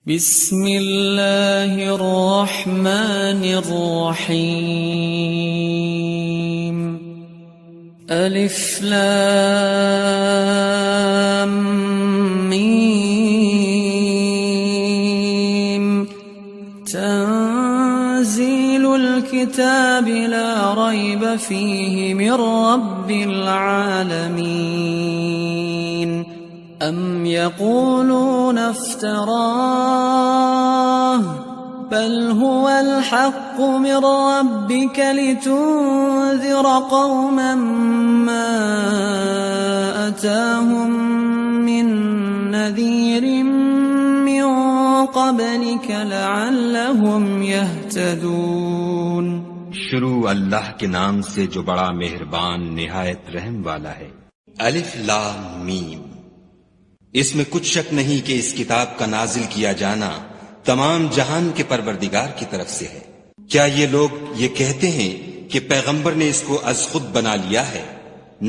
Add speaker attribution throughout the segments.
Speaker 1: بسم اللہ الرحمن الرحیم الف لام میم تنزیل الكتاب لا ریب فیہ من رب العالمین ام یقولون افتراه بل هو الحق من ربك لتنذر قوما ما أتاهم من نذير من قبلك لعلهم يهتدون۔
Speaker 2: شروع اللہ کے نام سے جو بڑا مہربان نہایت رحم والا ہے۔ الف لام میم۔ اس میں کچھ شک نہیں کہ اس کتاب کا نازل کیا جانا تمام جہان کے پروردگار کی طرف سے ہے۔ کیا یہ لوگ یہ کہتے ہیں کہ پیغمبر نے اس کو از خود بنا لیا ہے؟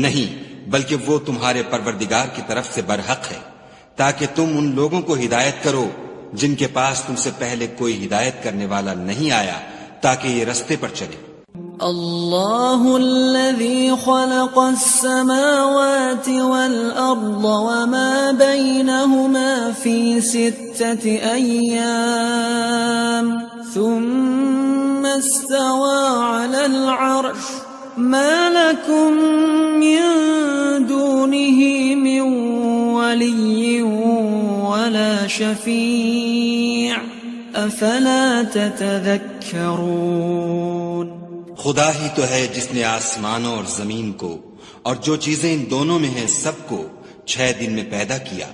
Speaker 2: نہیں، بلکہ وہ تمہارے پروردگار کی طرف سے برحق ہے، تاکہ تم ان لوگوں کو ہدایت کرو جن کے پاس تم سے پہلے کوئی ہدایت کرنے والا نہیں آیا، تاکہ یہ رستے پر چلے۔
Speaker 1: اللہ الذي خلق السماوات والأرض وما بينهما في 6 أيام ثم استوى على العرش ما لكم من دونه من ولي ولا شفيع أفلا تتذكرون۔
Speaker 2: خدا ہی تو ہے جس نے آسمانوں اور زمین کو اور جو چیزیں ان دونوں میں ہیں سب کو 6 دن میں پیدا کیا،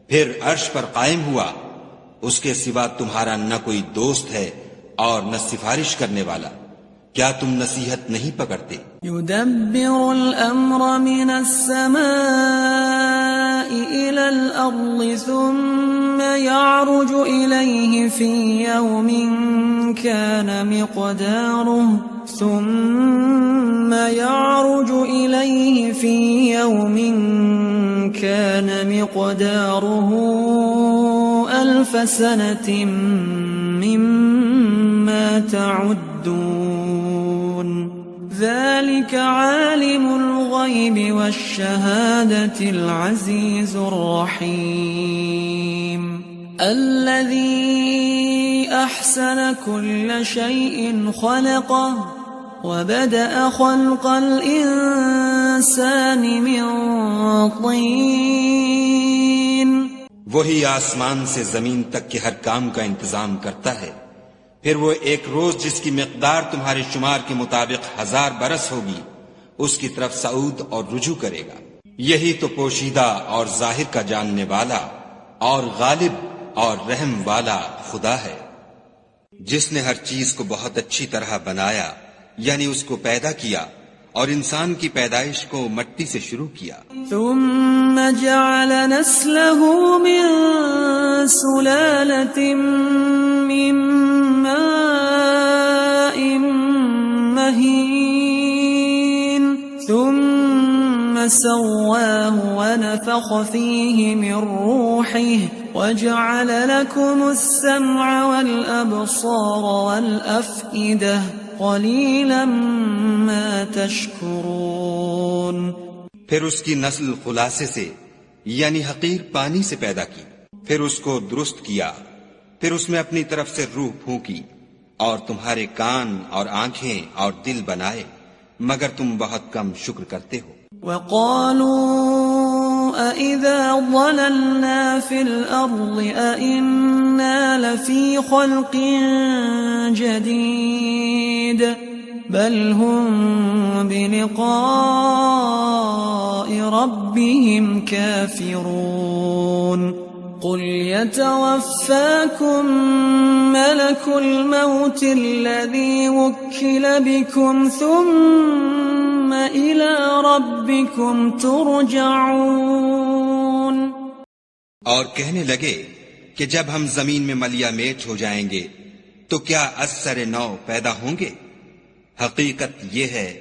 Speaker 2: پھر عرش پر قائم ہوا، اس کے سوا تمہارا نہ کوئی دوست ہے اور نہ سفارش کرنے والا، کیا تم نصیحت نہیں پکڑتے؟
Speaker 1: يدبر الأمر من السماء إلى الأرض ثم يعرج إليه في يوم كان مقداره 1000 سنة مما تعدون۔ ذلك عالم الغيب والشهادة العزيز الرحيم الذي أحسن كل شيء خلقه وبدأ خلق الإنسان من طين۔
Speaker 2: وہی آسمان سے زمین تک کے ہر کام کا انتظام کرتا ہے، پھر وہ ایک روز جس کی مقدار تمہارے شمار کے مطابق 1000 برس ہوگی اس کی طرف صعود اور رجوع کرے گا۔ یہی تو پوشیدہ اور ظاہر کا جاننے والا اور غالب اور رحم والا خدا ہے، جس نے ہر چیز کو بہت اچھی طرح بنایا، یعنی اس کو پیدا کیا اور انسان کی پیدائش کو مٹی سے شروع کیا۔
Speaker 1: ثم جعل نسله من سلالة من ماء مهين ثم سواه ونفخ فيه من روحه وجعل لكم السمع والأبصار والأفئدة قليلا ما تشكرون۔
Speaker 2: پھر اس کی نسل خلاصے سے یعنی حقیر پانی سے پیدا کی، پھر اس کو درست کیا، پھر اس میں اپنی طرف سے روح پھونکی اور تمہارے کان اور آنکھیں اور دل بنائے، مگر تم بہت کم شکر کرتے ہو۔
Speaker 1: وقالوا أَإِذَا ضَلَلْنَا فِي الْأَرْضِ أَإِنَّا لَفِي خَلْقٍ جَدِيدٍ بل هم بلقاء ربهم كافرون۔ قل يتوفاكم ملك الموت الذي وكل بكم ثم إلى ربكم ترجعون۔
Speaker 2: اور کہنے لگے کہ جب ہم زمین میں ملیا میٹ ہو جائیں گے تو کیا از سر نو پیدا ہوں گے؟ حقیقت یہ ہے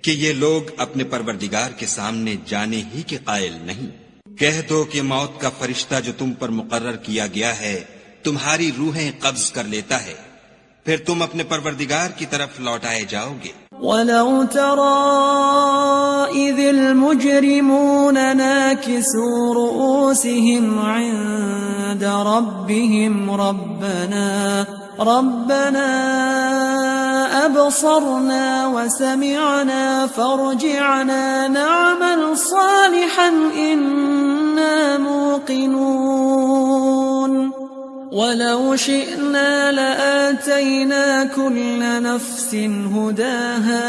Speaker 2: کہ یہ لوگ اپنے پروردگار کے سامنے جانے ہی کے قائل نہیں۔ کہہ دو کہ موت کا فرشتہ جو تم پر مقرر کیا گیا ہے تمہاری روحیں قبض کر لیتا ہے، پھر تم اپنے پروردگار کی طرف لوٹائے جاؤ گے۔
Speaker 1: وَلَوْ تَرَىٰ إِذِ الْمُجْرِمُونَ نَاكِسُو رُءُوسِهِمْ عِندَ رَبِّهِمْ رَبَّنَا أَبْصَرْنَا وَسَمِعْنَا فَارْجِعْنَا نَعْمَلْ صَالِحًا إِنَّا مُوقِنُونَ وَلَوْ شِئْنَا لَآتَيْنَا كُلَّ نَفْسٍ هُدَاهَا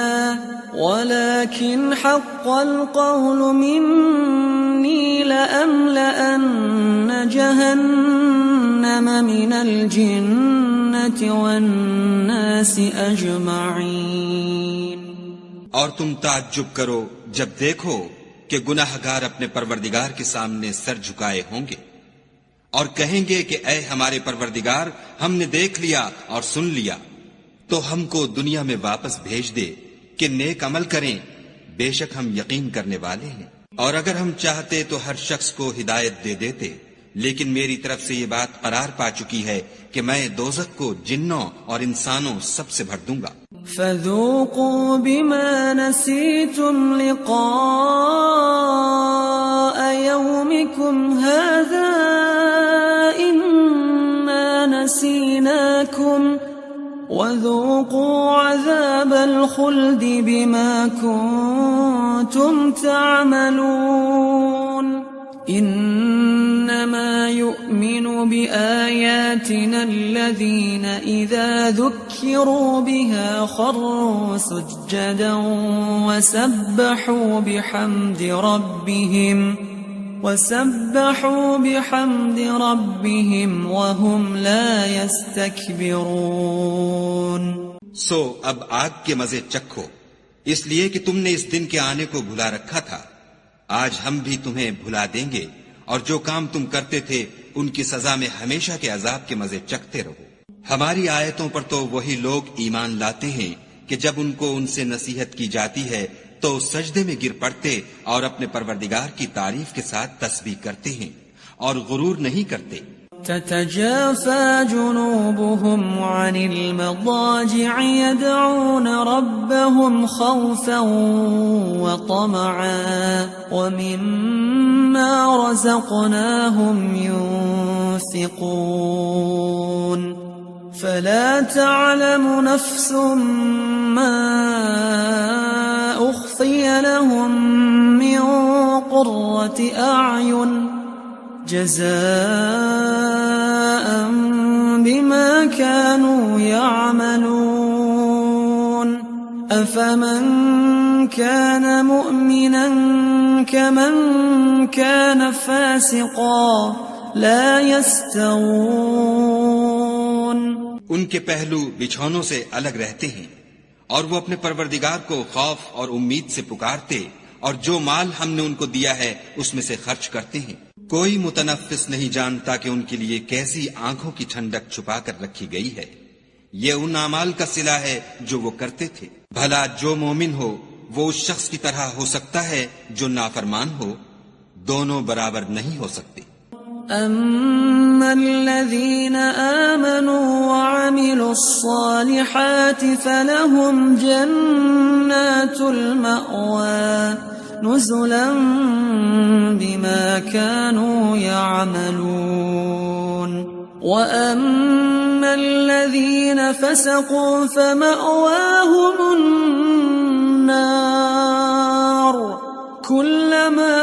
Speaker 1: وَلَكِنْ حَقَّ الْقَوْلُ مِنِّي لَأَمْلَأَنَّ جَهَنَّمَ مِنَ الْجِنَّةِ وَالنَّاسِ أَجْمَعِينَ۔
Speaker 2: اور تم تعجب کرو جب دیکھو کہ گناہگار اپنے پروردگار کے سامنے سر جھکائے ہوں گے اور کہیں گے کہ اے ہمارے پروردگار، ہم نے دیکھ لیا اور سن لیا، تو ہم کو دنیا میں واپس بھیج دے کہ نیک عمل کریں، بے شک ہم یقین کرنے والے ہیں۔ اور اگر ہم چاہتے تو ہر شخص کو ہدایت دے دیتے، لیکن میری طرف سے یہ بات قرار پا چکی ہے کہ میں دوزخ کو جنوں اور انسانوں سب سے بھر دوں گا۔
Speaker 1: فَذُوقُوا بِمَا نَسِيتُمْ لِقَاءَ يَوْمِكُمْ هَذَا إِنَّا نَسِينَاكُمْ وَذُوقُوا عَذَابَ الْخُلْدِ بِمَا كُنتُمْ تَعْمَلُونَ۔ إِنَّمَا يُؤْمِنُ بِآيَاتِنَا الَّذِينَ إِذَا ذُكِّرُوا بِهَا خَرُّوا سُجَّدًا وَسَبَّحُوا بِحَمْدِ رَبِّهِمْ وَهُمْ لَا يَسْتَكْبِرُونَ۔
Speaker 2: سو اب آگ کے مزے چکھو، اس لیے کہ تم نے اس دن کے آنے کو بھلا رکھا تھا۔ آج ہم بھی تمہیں بھلا دیں گے، اور جو کام تم کرتے تھے ان کی سزا میں ہمیشہ کے عذاب کے مزے چکھتے رہو۔ ہماری آیتوں پر تو وہی لوگ ایمان لاتے ہیں کہ جب ان کو ان سے نصیحت کی جاتی ہے تو سجدے میں گر پڑتے اور اپنے پروردگار کی تعریف کے ساتھ تسبیح کرتے ہیں اور غرور نہیں کرتے۔
Speaker 1: تتجافى جنوبهم عن المضاجع يدعون ربهم خوفا وطمعا ومما رزقناهم ينفقون فلا تعلم نفس ما أخفي لهم من قرة أعين جزاء بما كانوا يعملون أفمن كان مؤمنا كمن كان فاسقا لا يستوون۔
Speaker 2: ان کے پہلو بچھونوں سے الگ رہتے ہیں اور وہ اپنے پروردگار کو خوف اور امید سے پکارتے اور جو مال ہم نے ان کو دیا ہے اس میں سے خرچ کرتے ہیں۔ کوئی متنفس نہیں جانتا کہ ان کے لیے کیسی آنکھوں کی ٹھنڈک چھپا کر رکھی گئی ہے، یہ ان اعمال کا صلہ ہے جو وہ کرتے تھے۔ بھلا جو مومن ہو وہ اس شخص کی طرح ہو سکتا ہے جو نافرمان ہو؟ دونوں برابر نہیں ہو سکتے۔
Speaker 1: أَمَّا الَّذِينَ آمَنُوا وَعَمِلُوا الصَّالِحَاتِ فَلَهُمْ جَنَّاتُ الْمَأْوَى نُزُلًا بِمَا كَانُوا يَعْمَلُونَ وَأَمَّا الَّذِينَ فَسَقُوا فَمَأْوَاهُمُ النَّارُ كُلَّمَا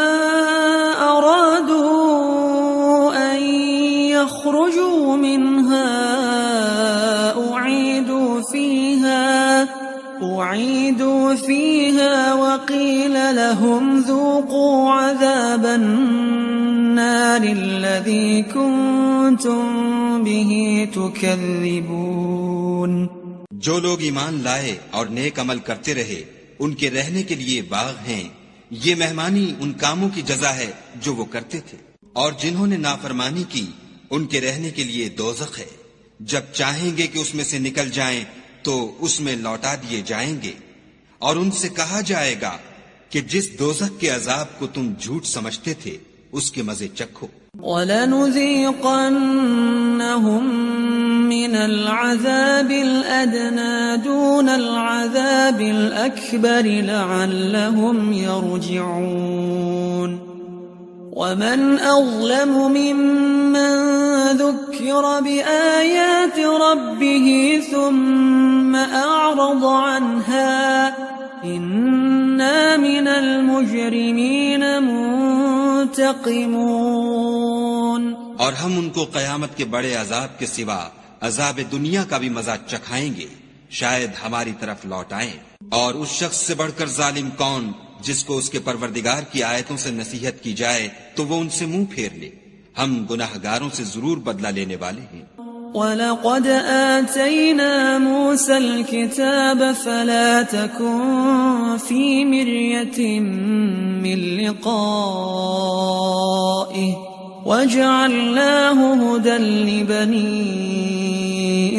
Speaker 1: أَرَادُوا أَن يَخْرُجُوا مِنْهَا أُعِيدُوا فِيهَا وَقِيلَ لَهُمْ ذُوقُوا عَذَابَ النَّارِ الَّذِي كُنتُمْ بِهِ تُكَذِّبُونَ۔
Speaker 2: جو لوگ ایمان لائے اور نیک عمل کرتے رہے ان کے رہنے کے لیے باغ ہیں، یہ مہمانی ان کاموں کی جزا ہے جو وہ کرتے تھے، اور جنہوں نے نافرمانی کی ان کے رہنے کے لیے دوزخ ہے، جب چاہیں گے کہ اس میں سے نکل جائیں تو اس میں لوٹا دیے جائیں گے، اور ان سے کہا جائے گا کہ جس دوزخ کے عذاب کو تم جھوٹ سمجھتے تھے اس کے مزے چکھو۔
Speaker 1: وَلَنُذِيقَنَّهُم العذاب الأدنى دون العذاب الأكبر لعلهم يرجعون ومن أظلم ممن ذكر بآيات ربه ثم أعرض عنها إنا من المجرمين منتقمون۔
Speaker 2: اور ہم ان کو قیامت کے بڑے عذاب کے سوا عذاب دنیا کا بھی مزہ چکھائیں گے، شاید ہماری طرف لوٹ آئیں۔ اور اس شخص سے بڑھ کر ظالم کون جس کو اس کے پروردگار کی آیتوں سے نصیحت کی جائے تو وہ ان سے منہ پھیر لے، ہم گناہگاروں سے ضرور بدلہ لینے والے ہیں۔
Speaker 1: وَلَقَدْ آتَيْنَا مُوسَى الْكِتَابَ فَلَا تَكُنْ فِي مِرْيَةٍ مِّن لِقَائِهِ وَجَعَلْنَاهُ هُدًى لِبَنِي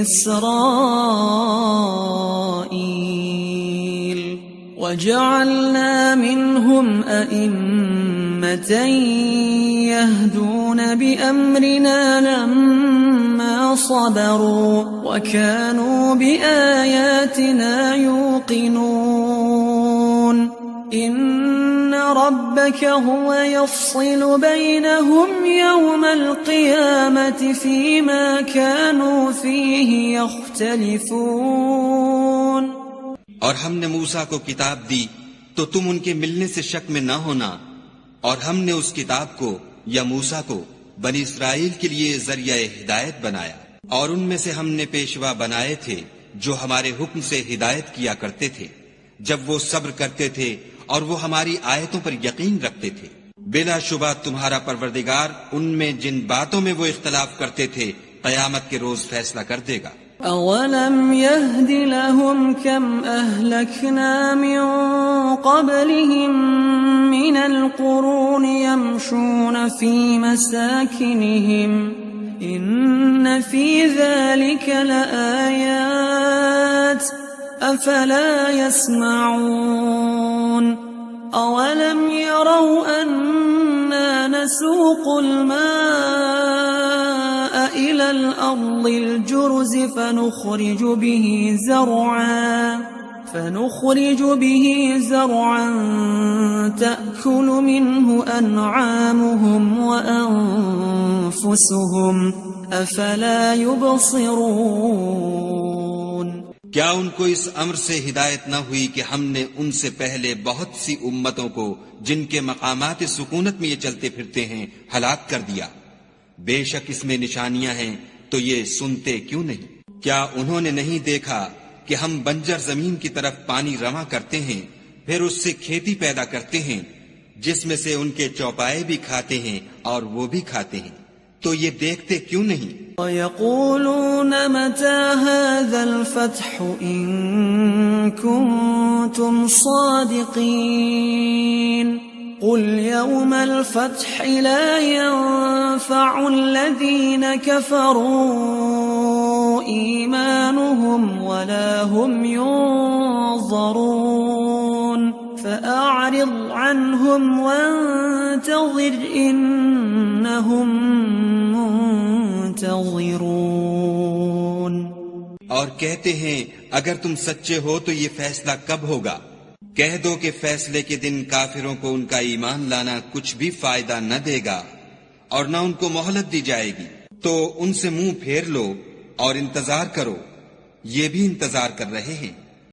Speaker 1: إِسْرَائِيلَ وَجَعَلْنَا مِنْهُمْ أَئِمَّةً يَهْدُونَ بِأَمْرِنَا لَمَّا صَبَرُوا وَكَانُوا بِآيَاتِنَا يُوقِنُونَ إِنَّ رَبَّكَ هُوَ يَفْصِلُ بَيْنَهُمْ يَوْمَ الْقِيَامَةِ فِيمَا كَانُوا فِيهِ يَخْتَلِفُونَ۔
Speaker 2: اور ہم نے موسیٰ کو کتاب دی تو تم ان کے ملنے سے شک میں نہ ہونا، اور ہم نے اس کتاب کو یا موسیٰ کو بنی اسرائیل کے لیے ذریعہ ہدایت بنایا، اور ان میں سے ہم نے پیشوا بنائے تھے جو ہمارے حکم سے ہدایت کیا کرتے تھے جب وہ صبر کرتے تھے اور وہ ہماری آیتوں پر یقین رکھتے تھے۔ بلا شبہ تمہارا پروردگار ان میں جن باتوں میں وہ اختلاف کرتے تھے قیامت کے روز فیصلہ کر دے گا۔
Speaker 1: أَوَلَمْ يَهْدِ لَهُمْ كَمْ أَهْلَكْنَا مِنْ قَبْلِهِمْ مِنَ الْقُرُونِ يَمْشُونَ فِي مَسَاكِنِهِمْ إِنَّ فِي ذَلِكَ لَآيَاتٍ أَفَلَا يَسْمَعُونَ أَوَلَمْ يَرَوْا أَنَّا نَسُوقُ الْمَاءَ إِلَى الْأَرْضِ الْجُرُزِ فَنُخْرِجُ بِهِ زَرْعًا تَأْكُلُ مِنْهُ أَنْعَامُهُمْ وَأَنْفُسُهُمْ أَفَلَا يُبْصِرُونَ۔
Speaker 2: کیا ان کو اس امر سے ہدایت نہ ہوئی کہ ہم نے ان سے پہلے بہت سی امتوں کو جن کے مقامات سکونت میں یہ چلتے پھرتے ہیں ہلاک کر دیا؟ بے شک اس میں نشانیاں ہیں، تو یہ سنتے کیوں نہیں؟ کیا انہوں نے نہیں دیکھا کہ ہم بنجر زمین کی طرف پانی رواں کرتے ہیں، پھر اس سے کھیتی پیدا کرتے ہیں جس میں سے ان کے چوپائے بھی کھاتے ہیں اور وہ بھی کھاتے ہیں، تو یہ دیکھتے کیوں نہیں؟
Speaker 1: وَيَقُولُونَ مَتَى هَذَا الْفَتْحُ إِن كُنتُمْ صَادِقِينَ قُلْ يَوْمَ الْفَتْحِ لَا يَنفَعُ الَّذِينَ كَفَرُوا إِيمَانُهُمْ وَلَا هُمْ يُنظَرُونَ فَأَعْرِضْ عَنْهُمْ وَانتَظِرْ إِنَّهُمْ منتظرون۔
Speaker 2: اور کہتے ہیں اگر تم سچے ہو تو یہ فیصلہ کب ہوگا؟ کہہ دو کہ فیصلے کے دن کافروں کو ان کا ایمان لانا کچھ بھی فائدہ نہ دے گا اور نہ ان کو مہلت دی جائے گی، تو ان سے منہ پھیر لو اور انتظار کرو، یہ بھی انتظار کر رہے ہیں۔